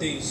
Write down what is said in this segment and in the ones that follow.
23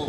2।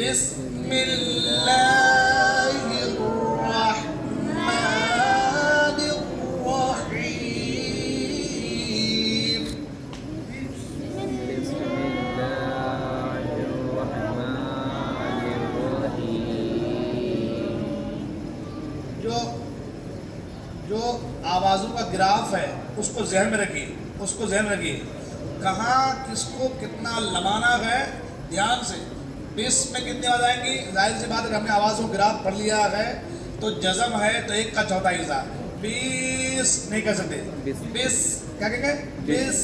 بسم اللہ الرحمن الرحیم. بسم اللہ الرحمن الرحیم. جو آوازوں کا گراف ہے اس کو ذہن میں رکھیے، اس کو ذہن رکھیے کہاں کس کو کتنا لمانا ہے دھیان سے. بس میں کتنی آواز آئیں گی؟ ظاہر سی بات ہے کہ ہم نے آوازوں کا گراف پڑھ لیا ہے تو جزم ہے تو 1 کا چوتھائی حصہ. بیس نہیں کہہ سکتے. بس کیا کہیں گے؟ بس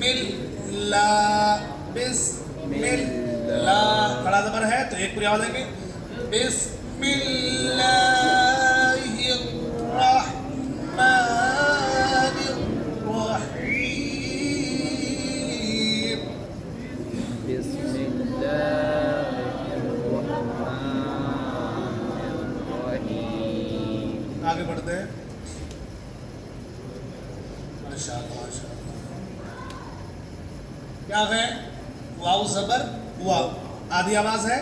مل لا، بس مل لا کڑا زبر ہے تو 1 پوری آواز آئیں گی. بسم اللہ الرحمن الرحیم. بسم اللہ الرحمن الرحیم. آگے بڑھتے ہیں. ماشاء اللہ ماشاء اللہ. کیا ہے؟ واو زبر واو آدھی آواز ہے،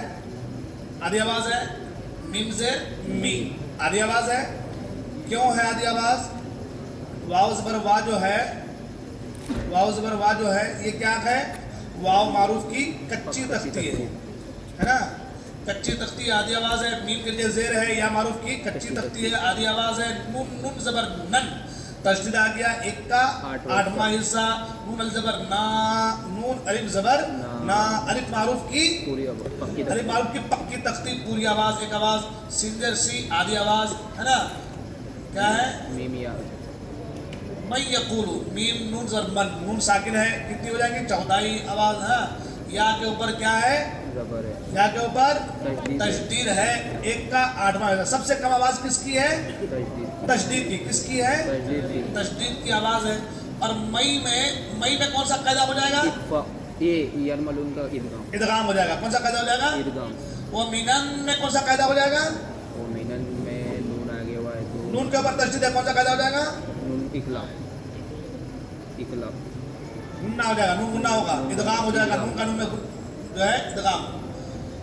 آدھی آواز ہے. میم زیر می آدھی آواز ہے. کیوں ہے آدھی آواز؟ واو زبر وا جو ہے، واو زبر وا جو ہے یہ کیا ہے؟ واو معروف کی کچی تختی ہے نا. کچی تختی آدھی آواز ہے. میم کے لیے زیر ہے، یا معروف کی کچی تختی ہے آدھی آواز ہے. نون نون زبر نن تشدید آ گیا 1 کا 8واں حصہ. نون الزبر نا، نون الف زبر نا، الف معروف کی پوری پکی الف معروف کی پکی تختی پوری آواز 1 آواز. سین زیر سی آدھی آواز ہے نا. کیا ہے؟ میمیا من یقولو. میم نون زبر من، نون ساکن ہے کتنی ہو جائیں گی؟ چوتھائی آواز. ہاں یا کے اوپر کیا ہے؟ زبر ہے. یا کے اوپر تشدید. تشدید ہے 1 کا 8واں حصہ. سب سے کم آواز کس کی ہے؟ تشدید. تشدید کی. کس کی ہے؟ تشدید کی. تشدید کی آواز ہے. اور مئی میں کون سا قاعدہ ہو جائے گا؟ اطفاء. یہ یرملون کا ادغام. ادغام ہو جائے گا. کون سا قاعدہ ہو جائے گا؟ ادغام. وہ مینن میں کون سا قاعدہ ہو جائے گا؟ ومنن میں نون آگے ہوا ہے تو نون کے اوپر تشدید ہے، کون سا قاعدہ ہو جائے گا؟ نون اخلاق. اخلاق. نہ ہو جائے گا، نون نہ ہوگا، ادغام ہو جائے گا. نون کا نون میں جو ہے ادغام.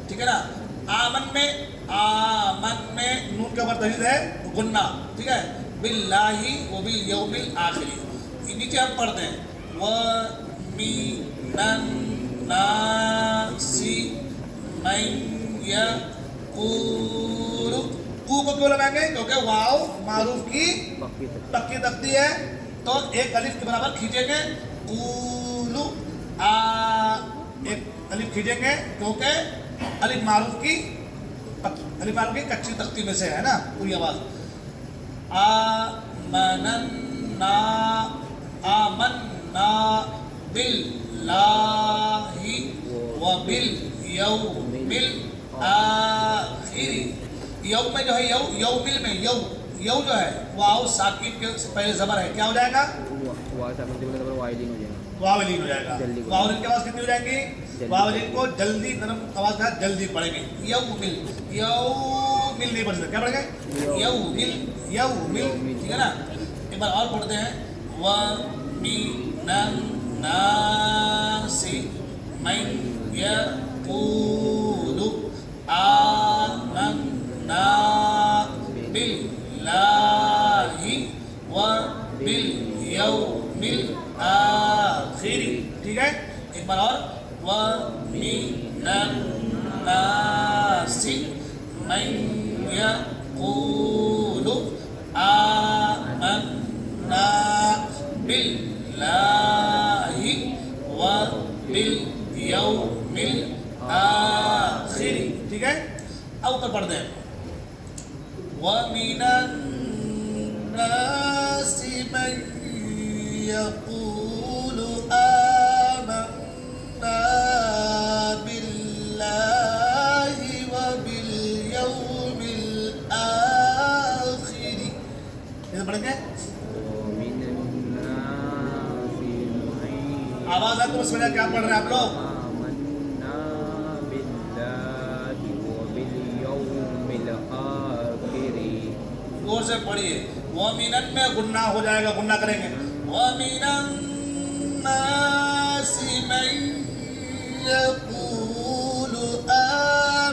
ٹھیک ہے نا. آمن میں نون کے اوپر تشدید ہے غنہ. ٹھیک ہے. باللہ و بالیوم الآخر. نیچے ہم پڑھتے ہیں وَمِنَ النَّاسِ مَن یقول. کو کیوں لگائیں گے؟ کیونکہ واو معروف کی پکی تک. پکی تختی ہے تو 1 الف کے برابر کھینچیں گے. قولو ایک الف کھینچیں گے کیونکہ الف معروف کی کچی تختی میں سے ہے نا پوری آواز. آمنا باللہ وبالیوم الآخر. یوم میں جو ہے یومل میں یو جو ہے واو ساکن کے پہلے زبر ہے. کیا ہو جائے گا؟ وائلین ہو جائے گا. واولین ہو جائے گا. جلدی. واولین کی آواز کتنی ہو جائے گی؟ واولین کو جلدی نرم آواز کے ساتھ جلدی پڑھیں گے. یومل نہیں پڑھ سکتے. کیا پڑھیں گے؟ یومل. ٹھیک ہے نا. ایک بار اور پڑھتے ہیں وَمِنَ النَّاسِ مَن یقول آمنا باللہ وبالیوم الآخر. ٹھیک ہے. ایک بار اور وَمِنَ النَّاسِ مَن یقول آمنا باللہ وبالیوم الآخر. ٹھیک ہے. اب اوپر پڑھتے ہیں وَمِنَ النَّاسِ مَن يَقُولُ آمَنَّا بِاللَّهِ وَبِالْيَوْمِ الْآخِرِ. کیسے پڑھیں گے؟ آواز ہے تو بس میں کیا پڑھ رہے ہیں آپ لوگ؟ غور سے پڑھیے. وَمِنَن میں غنہ ہو جائے گا، غنہ کریں گے. وَمِنَ النَّاسِ مَن يَقُولُ آمَنَّا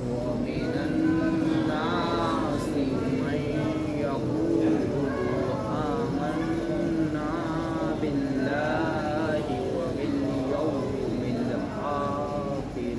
ومن الناس من يقول آمنا بالله وباليوم الآخر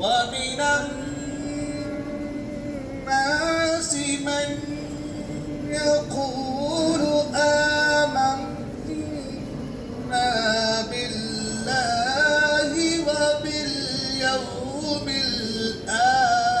وَمِنَ النَّاسِ مَن يَقُولُ آمَنَّا بِاللَّهِ وَبِالْيَوْمِ الْآخِرِ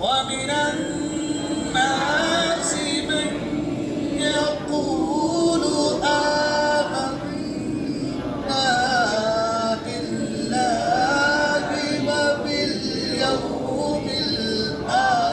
وَمِنَ النَّاسِ مَن يَقُولُ آمَنَّا بِاللَّهِ وَبِالْيَوْمِ الْآخِرِ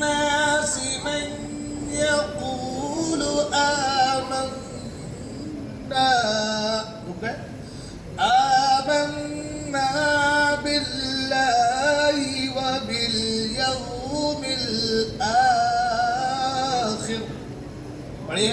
الناس من يقول آمنا بالله وباليوم الآخر پڑھیے۔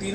3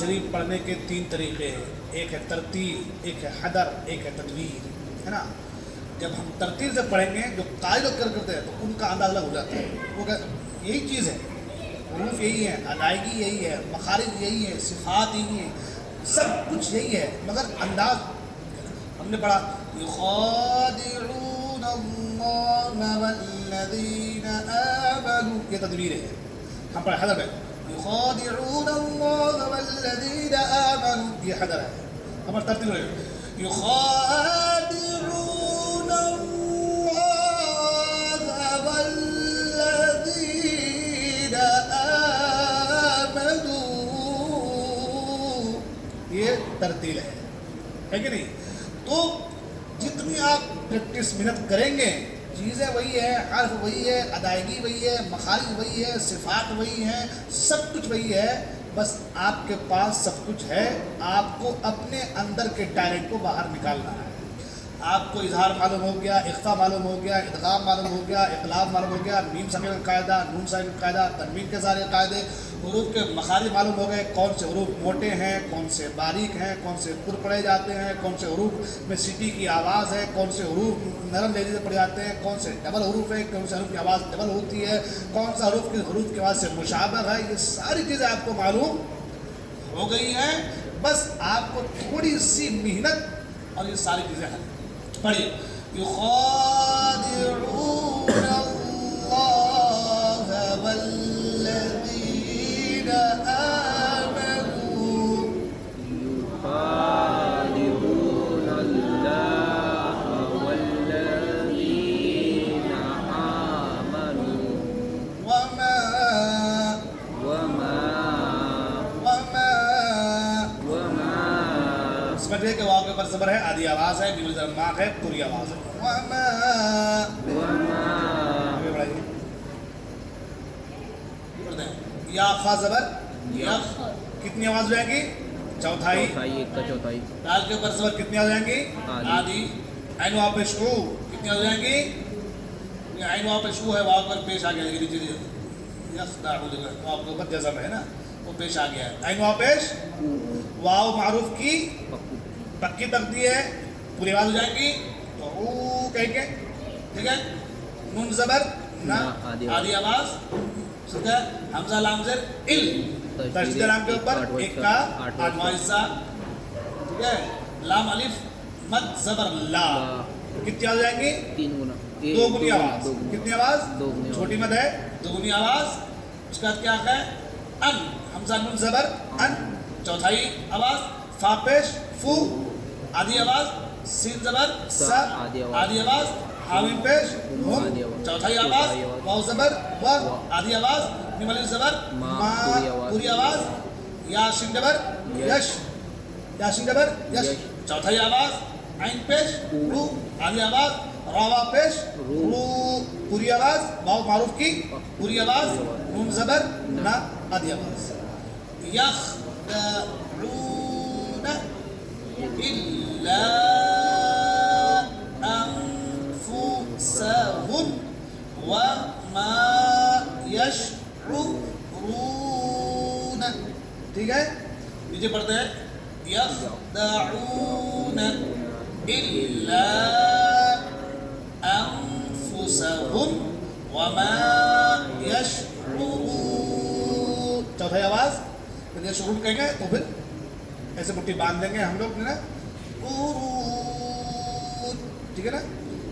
شریف پڑھنے کے 3 طریقے ہیں، ایک ہے ترتیل، ایک ہے حدر، ایک ہے تدویر، ہے نا؟ جب ہم ترتیل سے پڑھیں گے جو قاری لوگ کرتے ہیں تو ان کا انداز الگ ہو جاتا ہے، وہ یہی چیز ہے، حروف یہی ہے، ادائیگی یہی ہے، مخارج یہی ہے، صفات یہی ہے، سب کچھ یہی ہے، مگر انداز ہم نے پڑھا یخادعون اللہ والذین آمنوا، یہ تدبیر ہے، ہم پڑھے حدر ہے یخادعون اللہ والذین آمنوا، یہ حدر ہے، ہمارا ترتیب ہے یخادعون اللہ والذین آمنوا، یہ ترتیل ہے کہ نہیں؟ تو جتنی آپ پریکٹس محنت کریں گے چیزیں وہی ہے، حرف وہی ہے، ادائیگی وہی ہے، مخارج وہی ہے، صفات وہی ہیں، سب کچھ وہی ہے، بس آپ کے پاس سب کچھ ہے، آپ کو اپنے اندر کے ٹیلنٹ کو باہر نکالنا ہے۔ آپ کو اظہار معلوم ہو گیا، اخفا معلوم ہو گیا، ادغام معلوم ہو گیا، اقلاب معلوم ہو گیا، میم ساکن کا قاعدہ، نون ساکن کا قاعدہ، تنوین کے سارے قاعدے، حروف کے مخارج معلوم ہو گئے، کون سے حروف موٹے ہیں، کون سے باریک ہیں، کون سے پر پڑھے جاتے ہیں، کون سے حروف میں سیٹی کی آواز ہے، کون سے حروف نرم لہجے سے پڑھے جاتے ہیں، کون سے ڈبل حروف ہے، کون سے حروف کی آواز ڈبل ہوتی ہے، کون سا حروف کی آواز سے مشابہ ہے، یہ ساری چیزیں آپ کو معلوم ہو گئی ہیں، بس آپ کو تھوڑی سی محنت اور یہ ساری چیزیں ہیں۔ پڑھیے یخادعون اللہ والذین آمنوا، يخادعون الله والذين آمنوا وما سمجھے کہ واو کے اوپر زبر ہے، آدھی آواز ہے، نیمل زبر ماں ہے، پوری آواز ہے، وما یا خا زبر یخ، کتنی آواز ہو جائیں گی؟ چوتھائی۔ ایک کا چوتھائی۔ دال کے اوپر زبر کتنی آ جائیں گی؟ آدھی۔ عین واو پہ شو کتنی آ جائیں گی؟ عین واو پہ شو ہے، واو پر پیش آ گیا، نیچے یخدعون، واو کے اوپر جزم ہے نا، وہ پیش آ گیا ہے، عین واو پیش، واو معروف کی پکی تقدیر ہے، پوری آواز ہو جائے گی تو او کہیں گے، ٹھیک ہے؟ نون زبر نہ، آدھی آواز، ٹھیک ہے؟ حمزہ لام زیر ال، تشدید لام کے اوپر ایک کا 8واں حصہ، ٹھیک ہے؟ لام الف مد زبر لا، کتنی آواز جائیں گی؟ 3 گنا، 2 گنی آواز، کتنی آواز؟ 2 گنی، چھوٹی مد ہے 2 گنی آواز، اس کا کیا ہے؟ ان، حمزہ نون زبر ان، چوتھائی آواز، فا پیش فو، آدھی آواز، سین زبر سا، آدھی آواز، حامیم پیش ہم، چوتھائی آواز، واو زبر و، آدھی آواز، میم الف زبر ما، پوری آواز، یا شین زبر یش، یا شین زبر یش، چوتھائی آواز، عین پیش رو، آدھی آواز، راوا پیش رو، پوری آواز، واو معروف کی پوری آواز، نون زبر نہ، آدھی آواز، یخدعون إلا أنفسهم وما يشعرون، ٹھیک ہے؟ نیچے پڑھتے ہیں يخدعون إلا أنفسهم وما يشعرون، چوتھائی آواز، پھر شروع کہیں گے تو پھر ایسے مٹھی باندھ دیں گے ہم لوگ نا، ٹھیک ہے نا؟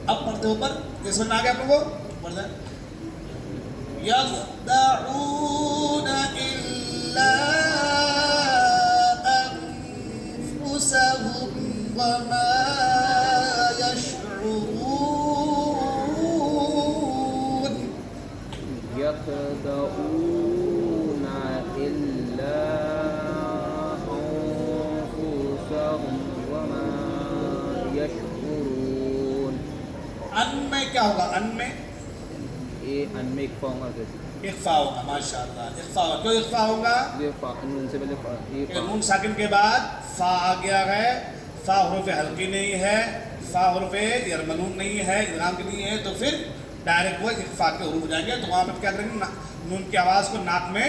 اب پڑھتے اوپر، اس میں آ گیا آپ لوگوں کو، پڑھ دیں یخدعون الا انفسهم وما يشعرون، يخدعون إلا أنفسهم وما يشعرون۔ ان میں کیا ہوگا؟ ان میں یہ ان میں اخفا ہوگا، کیسے؟ اخفا ہوگا، ماشاء اللہ اخفا ہوگا۔ کیوں اخفا ہوگا؟ یہ فا نون سے پہلے فا، یہ کہ نون ساکن کے بعد فا آ گیا ہے، فا حروف حلقی نہیں ہے، فا حروف یرملون نہیں ہے، ادغام کی نہیں ہے، تو پھر ڈائریکٹ وہ اخفا کے حروف ہو جائیں گے، تو وہاں پہ کیا کریں گے؟ نون کی آواز کو ناک میں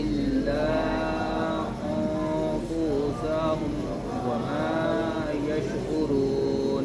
إلا أنفسهم وما يشعرون.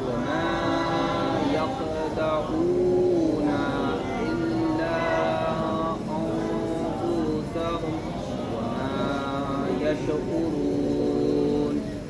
وما يخدعون إلا أنفسهم وما يشعرون.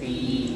في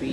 في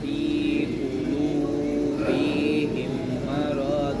في قلوبهم مرض.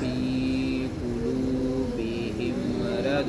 في قلوبهم مرض.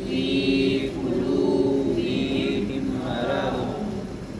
في قلوبهم مرض.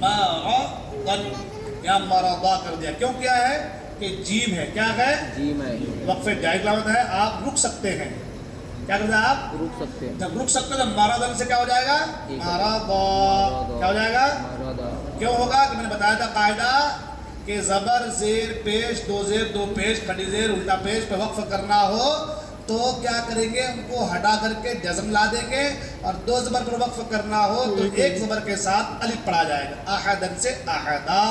مرضا. یا مرضا کر دیا. کیوں کیا ہے کہ جیم ہے. کیا ہے؟ جی میں وقفے جائز علامت ہے. آپ رک سکتے ہیں. کیا کرتے ہیں آپ؟ رک سکتے ہیں. جب رک سکتے ہیں تو مرضن سے کیا ہو جائے گا؟ مرضا. کیا ہو جائے گا؟ مرضا. کیوں ہوگا کہ میں نے بتایا تھا قاعدہ کہ زبر زیر پیش دو زیر دو پیش کھڑی زیر الٹا پیش پہ وقف کرنا ہو تو کیا کریں گے؟ ان کو ہٹا کر کے جزم لا دیں گے. اور دو زبر پر وقف کرنا ہو تو ایک زبر کے ساتھ الف پڑھا جائے گا. احدن سے احدا،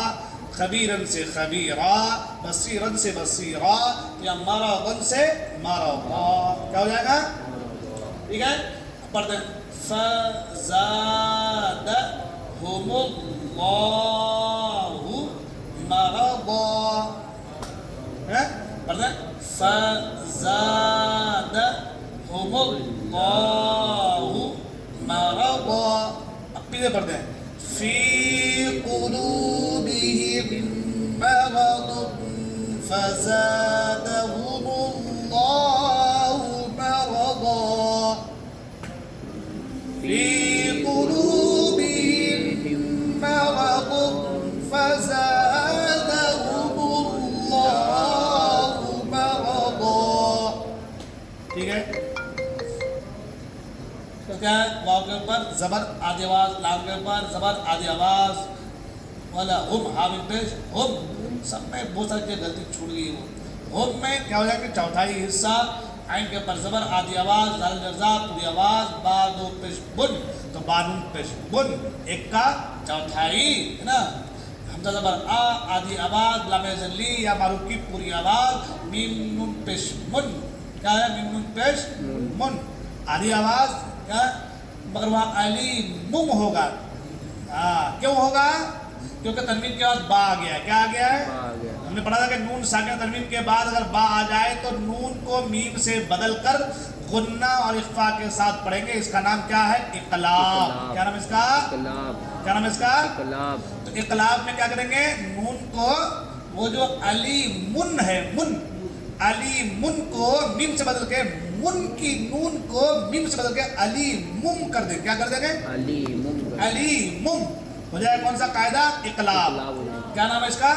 خبیرن سے خبیرا، بصیرن سے بصیرا، یا مرضن سے مرضا. کیا ہو جائے گا؟ ٹھیک ہے. پڑھتے ہیں فزادہم اللہ مرضا. پڑھتے ہیں فزادہم اللہ مرضا. اب پیچھے پڑھتے ہیں فی قلوبہم مرض فزادہم اللہ مرضا. فی قلوبہم مرض فزادہم اللہ مرضا. ٹھیک ہے. تو کیا ہے؟ واو کے اوپر زبر آدھی آواز، لام کے اوپر زبر آدھی آواز، والا ہم حامل پیش ہم. سب میں بہت ساری غلطی چھوٹ گئی. ہم میں کیا ہو جائے گا؟ چوتھائی حصہ. عین کے اوپر زبر آدھی آواز، دال جزا پوری آواز، با دو پیش بن تو بانون پیش بن ایک کا چوتھائی ہے نا. حمزہ زبر آ آدھی آواز، لام ذلی یا معروف کی پوری آواز، میم نون پیش من. کیا ہے؟ میم نون پیش من آدھی آواز. کیا مگر وہاں علی مم ہوگا. کیوں ہوگا؟ کیونکہ تنوین کے بعد با آ گیا ہے. کیا آ گیا ہے؟ ہم نے پڑھا تھا کہ نون ساکن تنوین کے بعد اگر با آ جائے تو نون کو میم سے بدل کر غنہ اور اخفا کے ساتھ پڑھیں گے. اس کا نام کیا ہے؟ اقلاب. کیا نام ہے اس کا؟ کیا نام ہے اس کا؟ تو اقلاب میں کیا کریں گے؟ نون کو وہ جو علی من ہے، من علی من کو میم سے بدل کے من کی نون کو میم سے بدل کے علی مم کر دیں. کیا کر دیں گے؟ علی مم ہو جائے. کون سا قاعدہ؟ اقلاب. کیا نام ہے اس کا؟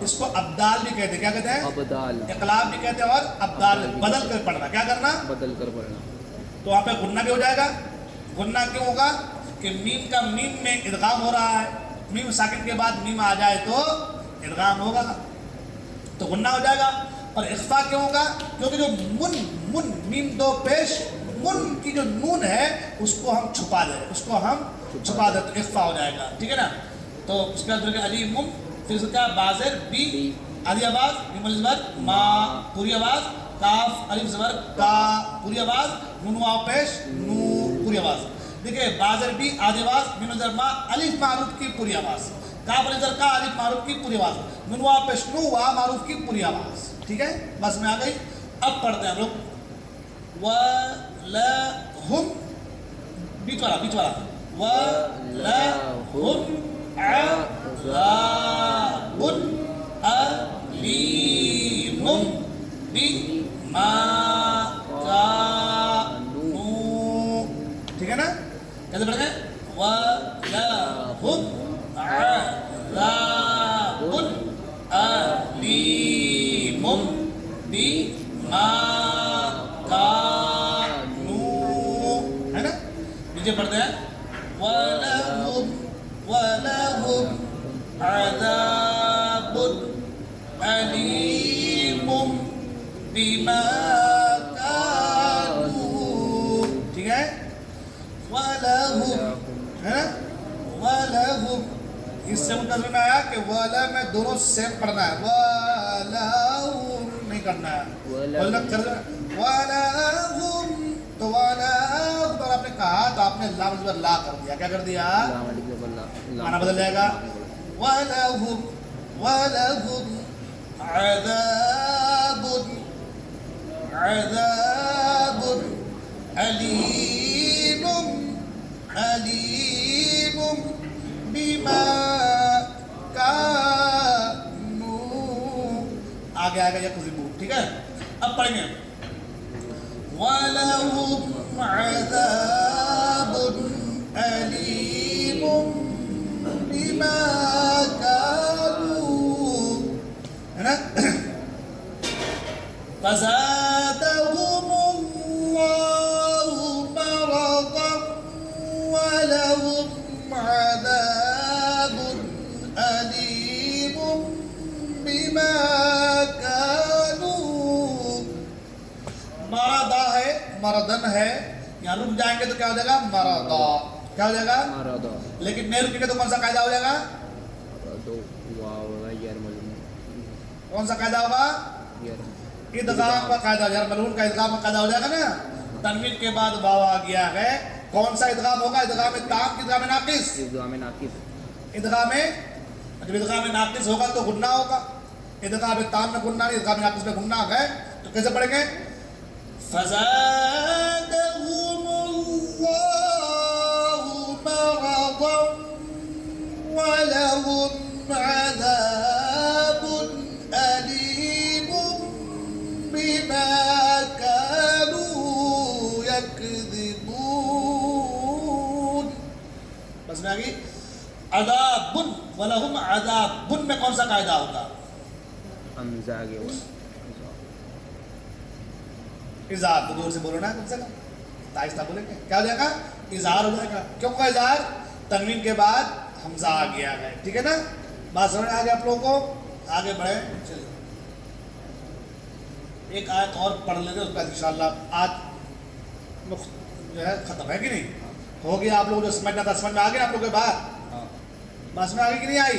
اس کو ابدال بھی کہتے ہیں. کیا کہتے ہیں؟ ابدال. اقلاب بھی کہتے ہیں اور ابدال. بدل کر پڑھنا. کیا کرنا؟ بدل کر پڑھنا. تو وہاں پہ غنہ بھی ہو جائے گا. غنہ کیوں ہوگا؟ کہ میم کا میم میں ادغام ہو رہا ہے. میم ساکن کے بعد میم آ جائے تو ادغام ہوگا تو غنہ ہو جائے گا. اور اخفا کیوں ہوگا؟ کیونکہ جو من من میم دو پیش من کی جو نون ہے اس کو ہم چھپا دیں. اس کو ہم چھپا دیں تو اخفا ہو جائے گا. ٹھیک ہے نا. تو اس کے بعد علی مم، پھر اس کا بازر بی آدھی آواز، میم الف زبر ما پوری آواز، کاف الف زبر کا پوری آواز، نون واو پیش نو پوری آواز. دیکھیں بازر بی آدھی آواز، میم الف زبر ما الف معروف کی پوری آواز، کاف الف زبر کا الف معروف کی پوری آواز، نون واو پیش نو وا معروف کی پوری آواز. ٹھیک ہے. بس میں آ گئی. اب پڑھتے ہیں ہم لوگ وَلَهُمْ بیچ والا وَلَهُمْ عَذَابٌ أَلِيمٌ بِمَا كَانُوا. ٹھیک ہے نا. کیسے پڑھیں گے؟ وَلَهُمْ عَذَابٌ أَلِيمٌ بِمَا كَانُوا. ہے نا. نیچے پڑھتے ہیں وَلَهُمْ عَذَابٌ أَلِيمٌ بِمَا كَانُوا. ٹھیک ہے. وَلَهُمْ ہے نا. وَلَهُمْ اس سے منتظر میں آیا کہ والا میں دونوں سیم پڑھنا ہے. وَلَهُمْ نہیں کرنا ہے. وَلَهُمْ تو وَلَهُمْ پر آپ نے کہا تو آپ نے لام زبر لا کر دیا. کیا کر دیا؟ معنی بدل جائے گا. وَلَهُمْ عَذَابٌ أَلِيمٌ بِمَا كَانُوا. آگے آئے گا یکذبون. ٹھیک ہے. اب پڑھیں گے وَلَهُمْ عَذَابٌ فزادهم الله مرضا ولهم عذاب أليم بما كانوا مرضا ہے مردن ہے یہاں رک جائیں گے تو کیا ہو جائے گا مرضا کیا ہو جائے گا مرضا لیکن نہیں رکیں گے تو کون سا قاعدہ ہو جائے گا مرضو واو غیر ملموم کون سا قاعدہ ہوگا ادغام کا قاعدہ یار ملعون کا ادغام کا قاعدہ ہو جائے گا نا تنوین کے بعد واو آ گیا ہے کون سا ادغام ہوگا ادغام تام کی ادغام ناقص ادغام ناقص ادغام جب ادغام ناقص ہوگا تو غنہ ہوگا ادغام تام میں غنہ نہیں ادغام ناقص میں غنہ ہے تو کیسے پڑھیں گے فزادهم الله مرضا ولهم عذاب أليم بما كانوا يكذبون بس میں آگئی عذاب ولهم عذاب میں کون سا قاعدہ ہوگا حمزہ آگے ہوا اظہار تو دور سے بولو نا کم سے کم آہستہ بولیں گے کیا ہو جائے گا اظہار ہو جائے گا کیوں کا اظہار تنوین کے بعد حمزہ آ گیا ہے ٹھیک ہے نا بات سمجھ آ گیا آپ لوگوں کو آگے بڑھیں چلیے ایک آیت اور پڑھ لیتے اس کے بعد انشاءاللہ آج جو ہے ختم ہے کہ نہیں ہو گیا آپ لوگوں جو سمجھنا تھا سمجھ میں آ گیا آپ لوگوں کے بعد بس میں آگے کہ نہیں آئی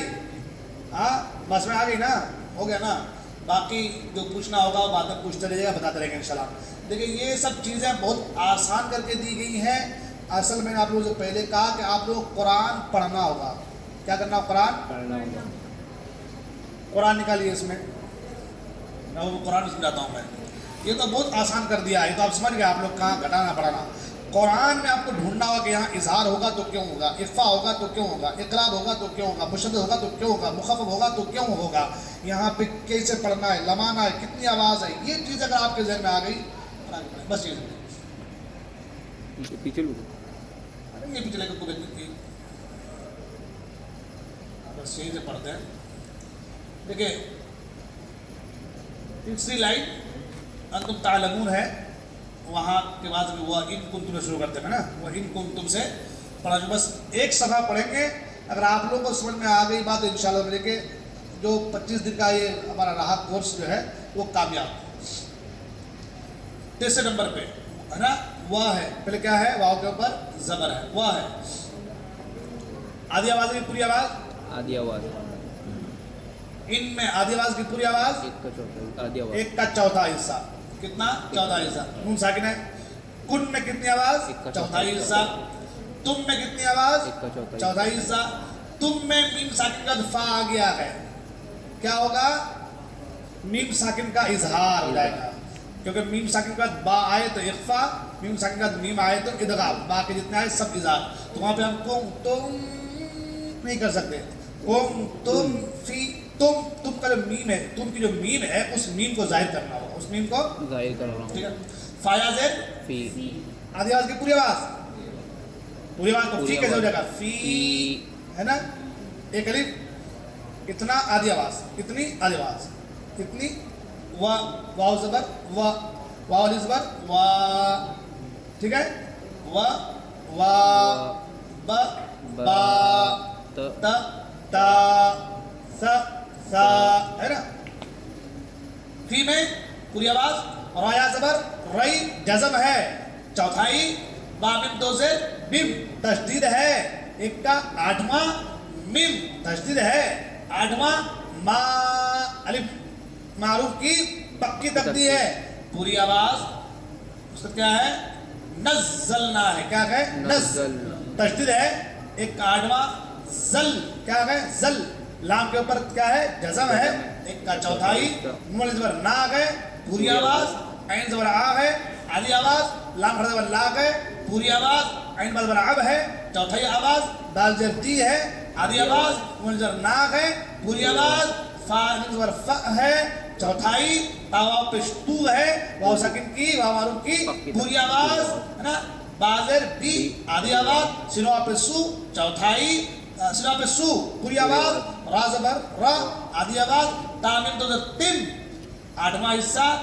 ہاں بس میں آ گئی نا ہو گیا نا باقی جو پوچھنا ہوگا وہ بعد میں پوچھتے رہیے گا بتاتے رہیں گے انشاءاللہ دیکھیں یہ سب چیزیں بہت آسان کر کے دی گئی ہیں اصل میں نے آپ لوگوں سے پہلے کہا کہ آپ لوگ قرآن پڑھنا ہوگا کیا کرنا ہوگا پڑھنا ہوگا قرآن نکالیے اس میں میں وہ قرآن سمجھاتا ہوں میں یہ تو بہت آسان کر دیا ہے تو آپ سمجھ گئے آپ لوگ کہاں گھٹانا بڑھانا قرآن میں آپ کو ڈھونڈنا ہوگا کہ یہاں اظہار ہوگا تو کیوں ہوگا اخفا ہوگا تو کیوں ہوگا اقرار ہوگا تو کیوں ہوگا مشدد ہوگا تو کیوں ہوگا مخفف ہوگا تو کیوں ہوگا یہاں پہ کیسے پڑھنا ہے لمانا ہے کتنی آواز ہے یہ چیز اگر آپ کے ذہن میں آ گئی بس یہ پیچھے لو یہ پچھلے کو بس یہی سے پڑھتے ہیں دیکھیں تیسری لائن انتم تعلمون ہے وہاں کے بعد وہ ان کنتم سے شروع کرتے ہیں نا وہ ان کنتم سے پڑھا جو بس ایک صفحہ پڑھیں گے اگر آپ لوگوں کو سمجھ میں آ گئی بات انشاءاللہ ملے کہ جو 25 دن کا یہ ہمارا رہا کورس جو ہے وہ کامیاب تیسرے نمبر پہ ہے نا واہ ہے پہلے کیا ہے واو کے اوپر زبر ہے واہ ہے آدھی آواز کی پوری آواز آدھی آواز ان میں آدھی آواز کی پوری آواز ایک کا چوتھا آدھی آواز ایک کا چوتھا حصہ کتنا چوتھا حصہ نون ساکن ہے کن میں کتنی آواز چوتھائی حصہ تم میں کتنی آواز ایک کا چوتھا چوتھائی حصہ تم میں میم ساکن کا دفاع آ گیا ہے کیا ہوگا میم ساکن کا اظہار ہو جائے گا کیونکہ میم ساکن کا با آئے تو اخفا میم ساکن کا میم آئے تو ادغام باقی جتنے آئے سب اظہار تو وہاں پہ ہم کم تم نہیں کر سکتے کم تم فی تم کا جو میم ہے تم کی جو میم ہے اس میم کو ظاہر کرنا ہوگا اس میم کو ظاہر کر رہا ہوں ٹھیک ہے فایا زید فی آدھی آواز کی پوری آواز کو فی کیسے ہو جائے گا فی ہے نا ایک الف اتنا آدھی آواز اتنی آدھی آواز اتنی واو زبر واو علی زبر وا ٹھیک ہے وا با تا سا ہے نا فی میں پوری آواز رایا زبر رئی جزم ہے چوتھائی با میم دو سے میم تشدید ہے ایک کا آٹھواں میم تشدید ہے آٹھواں ما الف معروف کی پکی تقدیر ہے پوری آواز اس کا کیا ہے نزلنا ہے کیا ہے نزلنا تشدید ہے ایک کا آٹھواں زل کیا ہے زل لام کے اوپر کیا ہے جزم ہے ایک کا چوتھائی نون زبر نا ہے پوری آواز عین زبر آ ہے آدھی آواز لام کھڑا زبر لا ہے پوری آواز عین زبر اب ہے چوتھائی آواز دال زبر تی ہے آدھی آواز نون زبر نا ہے پوری آواز فا زبر ف ہے چوتھائی واو پشتو ہے واو ساکن کی واو معروف کی پوری آواز ہے نا بازر بی آدھی آواز سینوا پہ سو چوتھائی سینوا پہ سو پوری آواز را زبر را آدھی آواز تامیم دو تم آٹھواں حصہ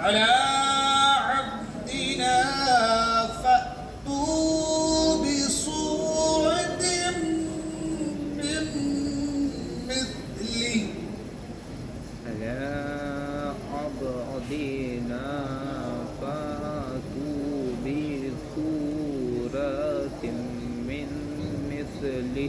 على عبدنا فأتوا بصورة من مثله، على عبدنا فأتوا بصورة من مثله।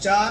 4,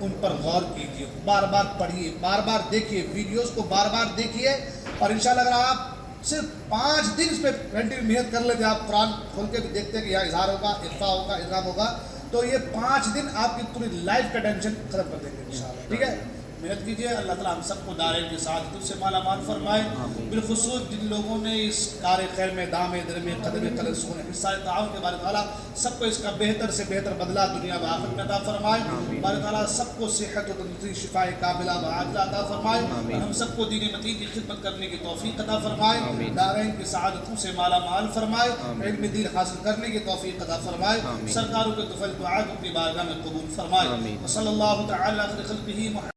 ان پر غور کیجیے، بار بار پڑھیے، بار بار دیکھیے، ویڈیوز کو بار بار دیکھیے، اور انشاءاللہ اگر آپ صرف 5 دن اس پہ کنٹینیو محنت کر لیتے، آپ قرآن کھول کے بھی دیکھتے ہیں کہ یہاں اظہار ہوگا، اخفاء ہوگا، ادغام ہوگا، تو یہ 5 دن آپ کی پوری لائف کا ٹینشن ختم کر دیں گے انشاءاللہ، ٹھیک ہے؟ محنت کیجیے، اللہ تعالیٰ ہم سب کو دارین کے ساتھ سے مالا مال فرمائے، بالخصوص جن لوگوں نے اس کار خیر میں دام درم قدم قلم سکون حصہ تعاون کے بارے تعالیٰ سب کو اس کا بہتر سے بہتر بدلہ دنیا و آخرت میں عطا فرمائے، بارے تعالیٰ سب کو صحت و تندرستی شفاء کاملہ و عاجلہ عطا فرمائے، اور ہم سب کو دین متین کی خدمت کرنے کی توفیق عطا فرمائے، دارین کی سعادتوں سے مالا مال فرمائے، علم دین حاصل کرنے کی توفیق عطا فرمائے، سرکاروں کے طفل دعا اپنی بارگاہ میں قبول فرمائے، صلی اللہ تعالیٰ علیہ خلقہ محمد